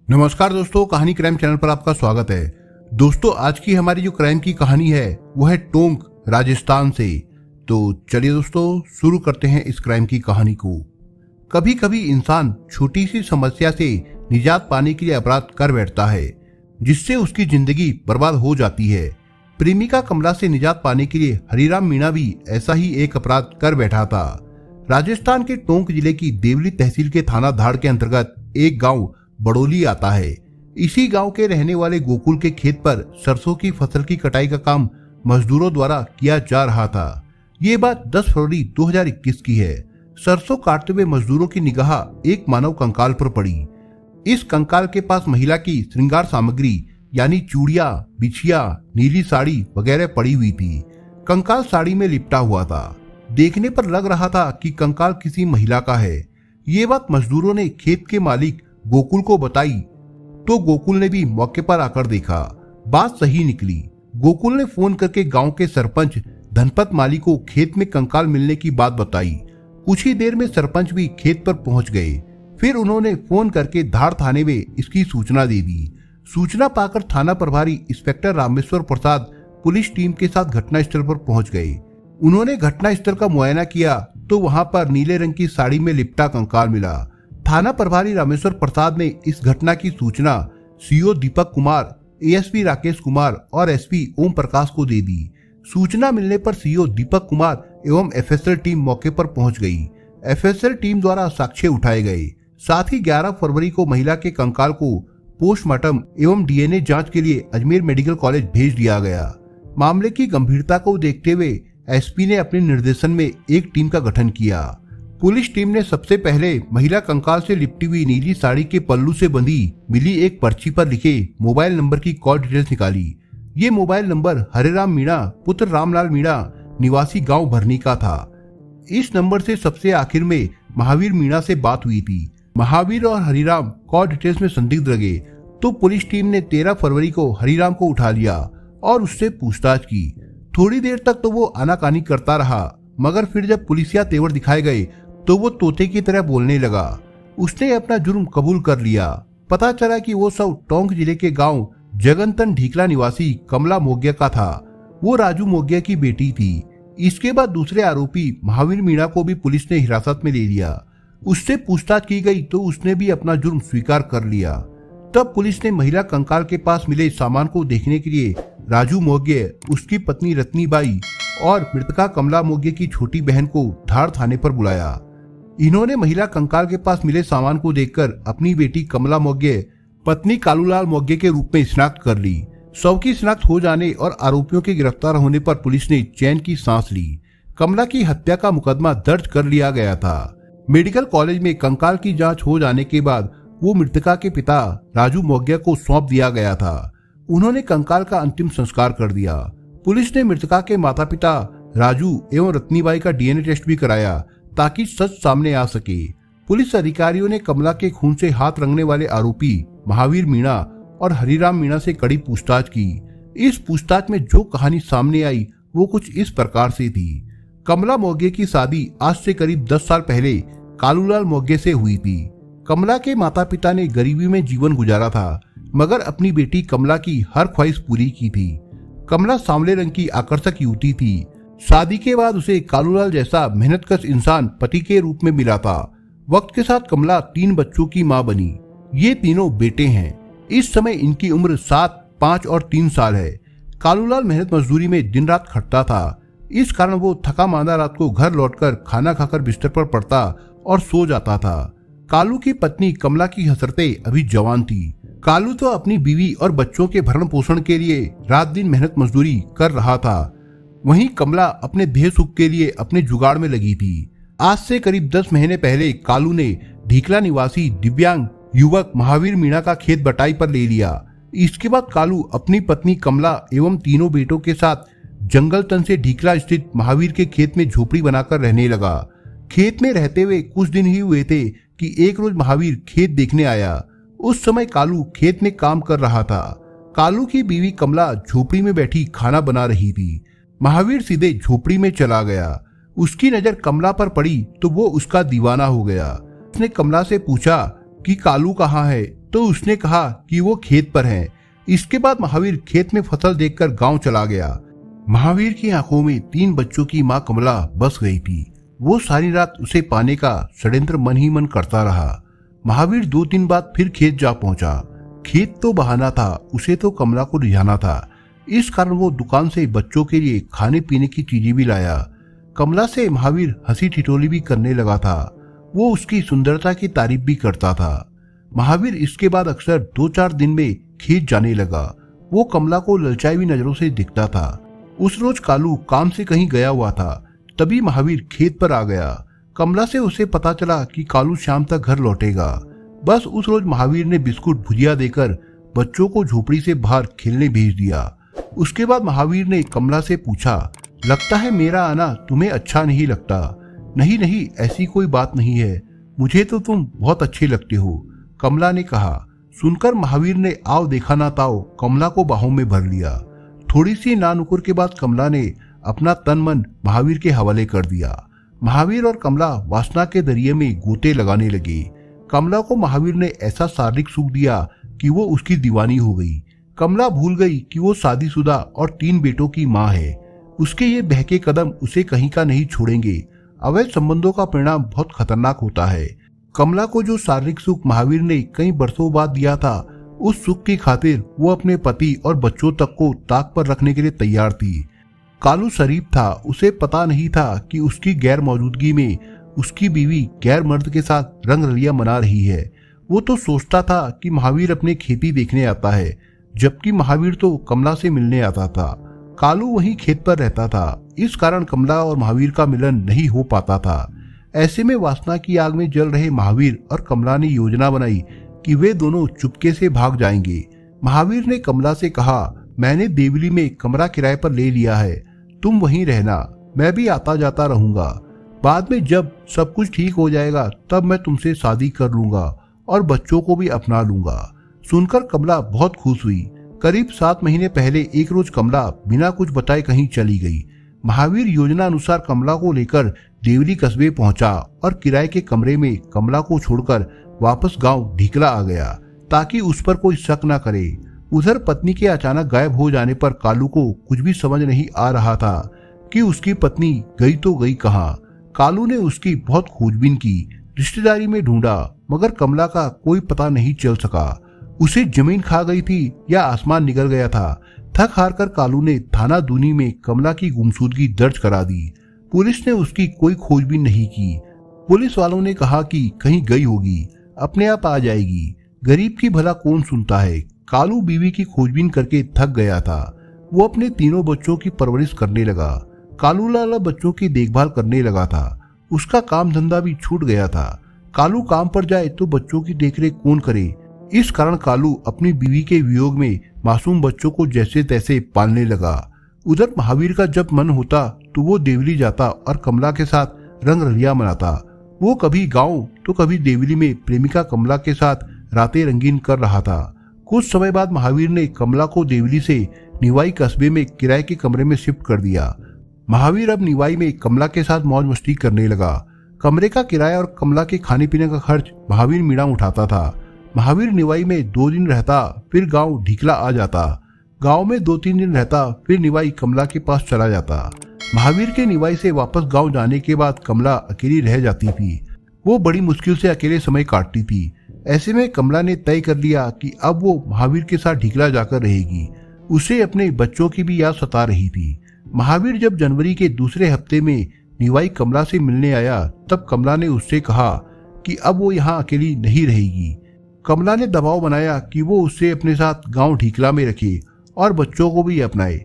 नमस्कार दोस्तों, कहानी क्राइम चैनल पर आपका स्वागत है। दोस्तों, आज की हमारी जो क्राइम की कहानी है वो है टोंक, राजस्थान से। तो चलिए दोस्तों, शुरू करते हैं इस क्राइम की कहानी को। कभी कभी इंसान छोटी सी समस्या से निजात पाने के लिए अपराध कर बैठता है, जिससे उसकी जिंदगी बर्बाद हो जाती है। प्रेमिका कमला से निजात पाने के लिए हरिराम मीणा भी ऐसा ही एक अपराध कर बैठा था। राजस्थान के टोंक जिले की देवली तहसील के थाना धाड़ के अंतर्गत एक गांव बड़ोली आता है। इसी गांव के रहने वाले गोकुल के खेत पर सरसों की फसल की कटाई का काम मजदूरों द्वारा किया जा रहा था। ये बात 10 फरवरी 2021 की है। सरसों काटते हुए मजदूरों की निगाह एक मानव कंकाल पर पड़ी। इस कंकाल के पास महिला की श्रृंगार सामग्री यानी चूड़ियां, बिछिया, नीली साड़ी वगैरह पड़ी हुई थी। कंकाल साड़ी में लिपटा हुआ था। देखने पर लग रहा था कि कंकाल किसी महिला का है। ये बात मजदूरों ने खेत के मालिक गोकुल को बताई तो गोकुल ने भी मौके पर आकर देखा। बात सही निकली। गोकुल ने फोन करके गांव के सरपंच धनपत माली को खेत में कंकाल मिलने की बात बताई। कुछ ही देर में सरपंच भी खेत पर पहुंच गए। फिर उन्होंने फोन करके धाड़ थाने में इसकी सूचना दे दी। सूचना पाकर थाना प्रभारी inspector Rameshwar Prasad police team के साथ घटनास्थल पर पहुंच गए। उन्होंने घटनास्थल का मुआयना किया तो वहां पर नीले रंग की साड़ी में लिपटा कंकाल मिला। थाना प्रभारी रामेश्वर प्रसाद ने इस घटना की सूचना सीओ दीपक कुमार, एएसपी राकेश कुमार और एसपी ओम प्रकाश को दे दी। सूचना मिलने पर सीओ दीपक कुमार एवं एफएसएल टीम मौके पर पहुंच गई। एफएसएल टीम द्वारा साक्ष्य उठाए गए। साथ ही 11 फरवरी को महिला के कंकाल को पोस्टमार्टम एवं डीएनए जांच के लिए अजमेर मेडिकल कॉलेज भेज दिया गया। मामले की गंभीरता को देखते हुए एसपी ने अपने निर्देशन में एक टीम का गठन किया। पुलिस टीम ने सबसे पहले महिला कंकाल से लिपटी हुई नीली साड़ी के पल्लू से बंधी मिली एक पर्ची पर लिखे मोबाइल नंबर की कॉल डिटेल्स निकाली। ये मोबाइल नंबर हरिराम मीणा पुत्र रामलाल मीणा निवासी गांव भरनी का था। इस नंबर से सबसे आखिर में महावीर मीणा से बात हुई थी। महावीर और हरिराम कॉल डिटेल्स में संदिग्ध लगे तो पुलिस टीम ने 13 फरवरी को हरिराम को उठा लिया और उससे पूछताछ की। थोड़ी देर तक तो वो आनाकानी करता रहा, मगर फिर जब पुलिसिया तेवर दिखाए गए तो वो तोते की तरह बोलने लगा। उसने अपना जुर्म कबूल कर लिया। पता चला कि वो सब टोंक जिले के गांव जगनतन ढीकला निवासी कमला मोग्या का था। वो राजू मोग्या की बेटी थी। इसके बाद दूसरे आरोपी महावीर मीणा को भी पुलिस ने हिरासत में ले लिया। उससे पूछताछ की गई तो उसने भी अपना जुर्म स्वीकार कर लिया। तब पुलिस ने महिला कंकाल के पास मिले सामान को देखने के लिए राजू मोग्या, उसकी पत्नी रत्नीबाई और मृतका कमला मोग्या की छोटी बहन को धाड़ थाने पर बुलाया। इन्होंने महिला कंकाल के पास मिले सामान को देखकर अपनी बेटी कमला मोग्या पत्नी कालूलाल मोग्या के रूप में शिनाख्त कर ली। शव की शिनाख्त हो जाने और आरोपियों के गिरफ्तार होने पर पुलिस ने चैन की सांस ली। कमला की हत्या का मुकदमा दर्ज कर लिया गया था। मेडिकल कॉलेज में कंकाल की जांच हो जाने के बाद वो मृतका के पिता राजू मोग्या को सौंप दिया गया था। उन्होंने कंकाल का अंतिम संस्कार कर दिया। पुलिस ने मृतका के माता पिता राजू एवं रत्नीबाई का डीएनए टेस्ट भी कराया ताकि सच सामने आ सके। पुलिस अधिकारियों ने कमला के खून से हाथ रंगने वाले आरोपी महावीर मीणा और हरिराम मीणा से कड़ी पूछताछ की। इस पूछताछ में जो कहानी सामने आई वो कुछ इस प्रकार से थी। कमला मोग्या की शादी आज से करीब 10 साल पहले कालूलाल मोग्या से हुई थी। कमला के माता पिता ने गरीबी में जीवन गुजारा था, मगर अपनी बेटी कमला की हर ख्वाहिश पूरी की थी। कमला सांवले रंग की आकर्षक युवती थी। शादी के बाद उसे कालूलाल जैसा मेहनतकश इंसान पति के रूप में मिला था। वक्त के साथ कमला 3 बच्चों की मां बनी। ये तीनों बेटे हैं। इस समय इनकी उम्र 7, 5 और 3 साल है। कालूलाल मेहनत मजदूरी में दिन रात खटता था। इस कारण वो थका मांदा रात को घर लौटकर खाना खाकर बिस्तर पर पड़ता और सो जाता था। कालू की पत्नी कमला की हसरतें अभी जवान थी। कालू तो अपनी बीवी और बच्चों के भरण पोषण के लिए रात दिन मेहनत मजदूरी कर रहा था। वहीं कमला अपने देह सुख के लिए अपने जुगाड़ में लगी थी। आज से करीब 10 महीने पहले कालू ने ढीकला निवासी दिव्यांग युवक महावीर मीणा का खेत बटाई पर ले लिया। इसके बाद कालू अपनी पत्नी कमला एवं तीनों बेटों के साथ जंगल तन से ढीकला स्थित महावीर के खेत में झोपड़ी बनाकर रहने लगा। खेत में रहते हुए कुछ दिन ही हुए थे कि एक रोज महावीर खेत देखने आया। उस समय कालू खेत में काम कर रहा था। कालू की बीवी कमला झोपड़ी में बैठी खाना बना रही थी। महावीर सीधे झोपड़ी में चला गया। उसकी नजर कमला पर पड़ी तो वो उसका दीवाना हो गया। उसने कमला से पूछा कि कालू कहाँ है, तो तो उसने कहा कि वो खेत पर हैं। इसके बाद महावीर खेत में फसल देखकर गांव चला गया। महावीर की आंखों में 3 बच्चों की मां कमला बस गई थी। वो सारी रात उसे पाने का षड्यंत्र मन ही मन करता रहा। महावीर 2 दिन बाद फिर खेत जा पहुंचा। खेत तो बहाना था, उसे तो कमला को रिझाना था। इस कारण वो दुकान से बच्चों के लिए खाने पीने की चीजें भी लाया। कमला से महावीर हंसी ठिठोली भी करने लगा था। वो उसकी सुंदरता की तारीफ भी करता था। महावीर इसके बाद अक्सर 2-4 दिन में खेत जाने लगा। वो कमला को ललचाई हुई नजरों से दिखता था। उस रोज कालू काम से कहीं गया हुआ था, तभी महावीर खेत पर आ गया। कमला से उसे पता चला कि कालू शाम तक घर लौटेगा। बस उस रोज महावीर ने बिस्कुट भुजिया देकर बच्चों को झोपड़ी से बाहर खेलने भेज दिया। उसके बाद महावीर ने कमला से पूछा, लगता है मेरा आना तुम्हें अच्छा नहीं लगता? नहीं नहीं, ऐसी कोई बात नहीं है, मुझे तो तुम बहुत अच्छे लगते हो, कमला ने कहा। सुनकर महावीर ने आओ देखा ना ताओ कमला को बाहों में भर लिया। थोड़ी सी नानुकुर के बाद कमला ने अपना तन मन महावीर के हवाले कर दिया। महावीर और कमला वासना के दरिये में गोते लगाने लगे। कमला को महावीर ने ऐसा शारीरिक सुख दिया कि वो उसकी दीवानी हो गई। कमला भूल गई कि वो शादीशुदा और 3 बेटों की मां है। उसके ये बहके कदम उसे कहीं का नहीं छोड़ेंगे। अवैध संबंधों का परिणाम बहुत खतरनाक होता है। कमला को जो शारीरिक सुख महावीर ने कई बरसों बाद दिया था, उस सुख की खातिर वो अपने पति और बच्चों तक को ताक पर रखने के लिए तैयार थी। कालू शरीफ था, उसे पता नहीं था कि उसकी गैर मौजूदगी में उसकी बीवी गैर मर्द के साथ रंग रलिया मना रही है। वो तो सोचता था कि महावीर अपने खेती देखने आता है, जबकि महावीर तो कमला से मिलने आता था। कालू वहीं खेत पर रहता था, इस कारण कमला और महावीर का मिलन नहीं हो पाता था। ऐसे में वासना की आग में जल रहे महावीर और कमला ने योजना बनाई कि वे दोनों चुपके से भाग जाएंगे। महावीर ने कमला से कहा, मैंने देवली में कमरा किराए पर ले लिया है, तुम वहीं रहना, मैं भी आता जाता रहूंगा। बाद में जब सब कुछ ठीक हो जाएगा तब मैं तुमसे शादी कर लूंगा और बच्चों को भी अपना लूंगा। सुनकर कमला बहुत खुश हुई। करीब 7 महीने पहले एक रोज कमला बिना कुछ बताए कहीं चली गई। महावीर योजना अनुसार कमला को लेकर देवली कस्बे पहुंचा और किराए के कमरे में कमला को छोड़कर वापस गांव ढीकला आ गया, ताकि उस पर कोई शक न करे। उधर पत्नी के अचानक गायब हो जाने पर कालू को कुछ भी समझ नहीं आ रहा था कि उसकी पत्नी गई तो गई कहाँ। कालू ने उसकी बहुत खोजबीन की, रिश्तेदारी में ढूंढा, मगर कमला का कोई पता नहीं चल सका। उसे जमीन खा गई थी या आसमान निकल गया था। थक हार कर कालू ने थाना दूनी में कमला की गुमशुदगी दर्ज करा दी। पुलिस ने उसकी कोई खोजबीन नहीं की। पुलिस वालों ने कहा कि कहीं गई होगी, अपने आप आ जाएगी, गरीब की भला कौन सुनता है। कालू बीवी की खोजबीन करके थक गया था। वो अपने 3 बच्चों की परवरिश करने लगा। कालू लाला बच्चों की देखभाल करने लगा था। उसका काम धंधा भी छूट गया था। कालू काम पर जाए तो बच्चों की देखरेख कौन करे। इस कारण कालू अपनी बीवी के वियोग में मासूम बच्चों को जैसे तैसे पालने लगा। उधर महावीर का जब मन होता तो वो देवली जाता और कमला के साथ रंग रलिया मनाता। वो कभी गांव तो कभी देवली में प्रेमिका कमला के साथ रातें रंगीन कर रहा था। कुछ समय बाद महावीर ने कमला को देवली से निवाई कस्बे में किराए के कमरे में शिफ्ट कर दिया। महावीर अब निवाई में कमला के साथ मौज मस्ती करने लगा। कमरे का किराया और कमला के खाने पीने का खर्च महावीर मीणा उठाता था। महावीर निवाई में 2 दिन रहता, फिर गांव ढीकला आ जाता। गांव में 2-3 दिन रहता, फिर निवाई कमला के पास चला जाता। महावीर के निवाई से वापस गांव जाने के बाद कमला अकेली रह जाती थी। वो बड़ी मुश्किल से अकेले समय काटती थी। ऐसे में कमला ने तय कर लिया कि अब वो महावीर के साथ ढीकला जाकर रहेगी। उसे अपने बच्चों की भी याद सता रही थी। महावीर जब जनवरी के दूसरे हफ्ते में निवाई कमला से मिलने आया, तब कमला ने उससे कहा कि अब वो यहाँ अकेली नहीं रहेगी। कमला ने दबाव बनाया कि वो उससे अपने साथ गांव ढीकला में रखे और बच्चों को भी अपनाए।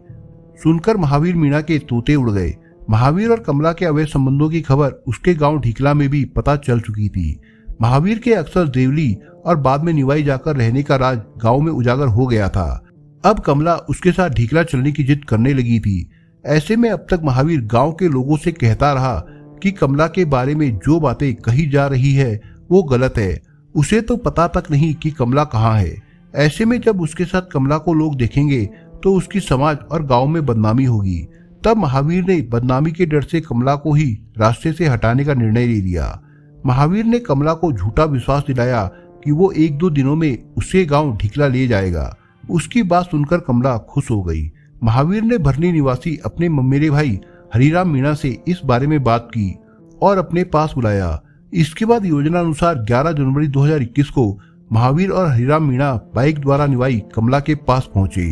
सुनकर महावीर मीणा के तोते उड़ गए। महावीर और कमला के अवैध संबंधों की खबर उसके गांव ढीकला में भी पता चल चुकी थी। महावीर के अक्सर देवली और बाद में निवाई जाकर रहने का राज गांव में उजागर हो गया था। अब कमला उसके साथ ढीकला चलने की जिद करने लगी थी। ऐसे में अब तक महावीर गांव के लोगों से कहता रहा कि कमला के बारे में जो बातें कही जा रही है वो गलत है। उसे तो पता तक नहीं कि कमला कहाँ है। ऐसे में जब उसके साथ कमला को लोग देखेंगे तो उसकी समाज और गांव में बदनामी होगी। तब महावीर ने बदनामी के डर से कमला को ही रास्ते से हटाने का निर्णय ले लिया। महावीर ने कमला को झूठा विश्वास दिलाया कि वो 1-2 दिनों में उसके गांव ढिकला ले जाएगा। उसकी बात सुनकर कमला खुश हो गई। महावीर ने भरनी निवासी अपने ममेरे भाई हरिराम मीणा से इस बारे में बात की और अपने पास बुलाया। इसके बाद योजना अनुसार 11 जनवरी 2021 को महावीर और हरिराम मीणा बाइक द्वारा निवाई कमला के पास पहुंचे।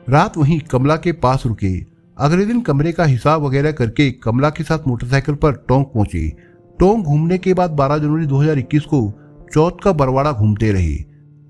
रात वहीं कमला के पास रुके। अगले दिन कमरे का हिसाब वगैरह करके कमला के साथ मोटरसाइकिल पर टोंक पहुंचे। टोंक घूमने के बाद 12 जनवरी 2021 को चौथ का बरवाड़ा घूमते रहे।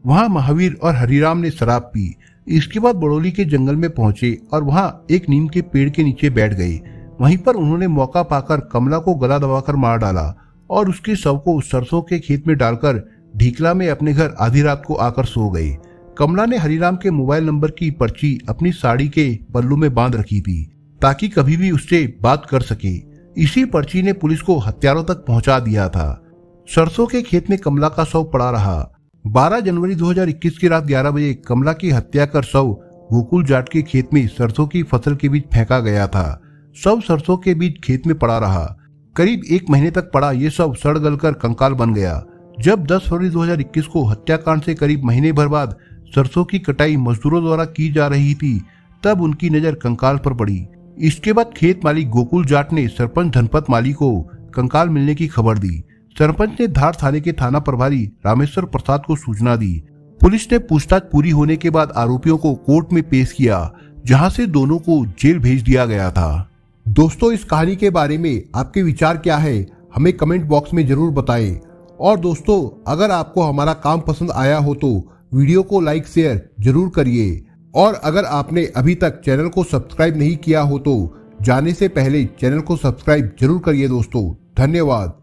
वहां महावीर और हरिराम ने शराब पी। इसके बाद बड़ोली के जंगल में पहुंचे और वहां एक नीम के पेड़ के नीचे बैठ गए। वहीं पर उन्होंने मौका पाकर कमला को गला दबाकर मार डाला और उसके शव को सरसों के खेत में डालकर ढीकला में अपने घर आधी रात को आकर सो गए। कमला ने हरिराम के मोबाइल नंबर की पर्ची अपनी साड़ी के पल्लू में बांध रखी थी ताकि कभी भी उससे बात कर सके। इसी पर्ची ने पुलिस को हत्यारों तक पहुंचा दिया था। सरसों के खेत में कमला का शव पड़ा रहा। 12 जनवरी 2021 की रात 11 बजे कमला की हत्या कर शव गोकुल जाट के खेत में सरसों की फसल के बीच फेंका गया था। शव सरसों के बीच खेत में पड़ा रहा। करीब 1 महीने तक पड़ा ये शव सड़ गलकर कंकाल बन गया। जब 10 फरवरी 2021 को हत्याकांड से करीब महीने भर बाद सरसों की कटाई मजदूरों द्वारा की जा रही थी, तब उनकी नजर कंकाल पर पड़ी। इसके बाद खेत मालिक गोकुल जाट ने सरपंच धनपत माली को कंकाल मिलने की खबर दी। सरपंच ने धार थाने के थाना प्रभारी रामेश्वर प्रसाद को सूचना दी। पुलिस ने पूछताछ पूरी होने के बाद आरोपियों को कोर्ट में पेश किया, जहां से दोनों को जेल भेज दिया गया था। दोस्तों, इस कहानी के बारे में आपके विचार क्या है, हमें कमेंट बॉक्स में जरूर बताएं। और दोस्तों, अगर आपको हमारा काम पसंद आया हो तो वीडियो को लाइक शेयर जरूर करिए। और अगर आपने अभी तक चैनल को सब्सक्राइब नहीं किया हो तो जाने से पहले चैनल को सब्सक्राइब जरूर करिए। दोस्तों, धन्यवाद।